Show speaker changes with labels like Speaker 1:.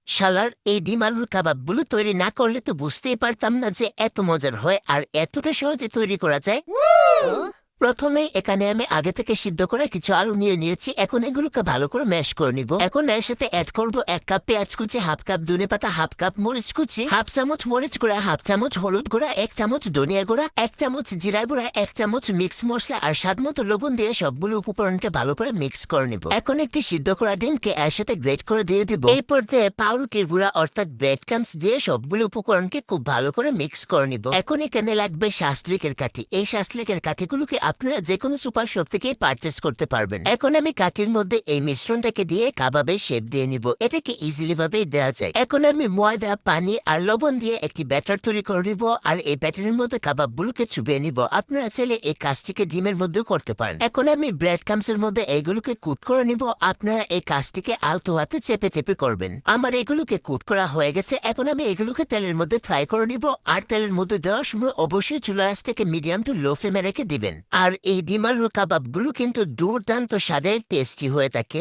Speaker 1: শালার এই ডিম আলুর কাবাবগুলো তৈরি না করলে তো বুঝতেই পারতাম না যে এত মজার হয় আর এতটা সহজে তৈরি করা যায়। প্রথমে এখানে আমি আগে থেকে সিদ্ধ করে কিছু আলু নিয়ে নিয়েছি। এখন এগুলোকে ভালো করে ম্যাশ করে নিব। এখন এর সাথে অ্যাড করব 1 কাপ পেঁয়াজ কুচি, 1/2 কাপ ধনেপাতা, 1/2 কাপ মরিচ কুচি, 1/2 চামচ মরিচ গুঁড়া, 1/2 চামচ হলুদ গুঁড়া, 1 চামচ ধনিয়া গুঁড়া, 1 চামচ জিরা গুঁড়া, 1 চামচ মিক্স মশলা আর স্বাদ মতো লবণ দিয়ে সবগুলো উপকরণকে ভালো করে মিক্স করে নিব। এখন একটি সিদ্ধ করা ডিমকে এর সাথে গ্রেট করে দিয়ে দিব। এই পর্যায়ে পাউরুটির গুঁড়া অর্থাৎ ব্রেড ক্রাম্বস দিয়ে সবগুলো উপকরণকে খুব ভালো করে মিক্স করে নিব। এখন এখানে লাগবে শাস্ত্রিকের কাঠি। এই শাস্ত্রিকের কাঠিগুলোকে আপনারা যে কোনো সুপার শপ থেকে পারচেস করতে পারবেন। এখন আমি কাঠির মধ্যে এই মিশ্রণটাকে দিয়ে কাবাবের শেপ দিয়ে নিব। এটাকে ইজিলি ভাবেই দেওয়া যায়। এখন আমি ময়দা, পানি আর লবণ দিয়ে একটি ব্যাটার তৈরি করে নিব আর এই ব্যাটারের মধ্যে কাবাবগুলোকে চুবিয়ে নিব। আপনারা চাইলে এই কাজটিকে ডিমের মধ্যেও করতে পারেন। এখন আমি ব্রেড ক্রাম্বসের মধ্যে এইগুলোকে কুট করে নিব। আপনারা এই কাজটিকে আলতো হাতে চেপে চেপে করবেন। আমার এগুলোকে কুট করা হয়ে গেছে। এখন আমি এগুলোকে তেলের মধ্যে ফ্রাই করে নিব আর তেলের মধ্যে দেওয়ার সময় অবশ্যই চুলা আঁচটাকে মিডিয়াম টু লো ফ্লেমে রেখে দিবেন। আর এই ডিম আলুর কাবাবগুলো কিন্তু দুর্দান্ত স্বাদের টেস্টি হয়ে থাকে।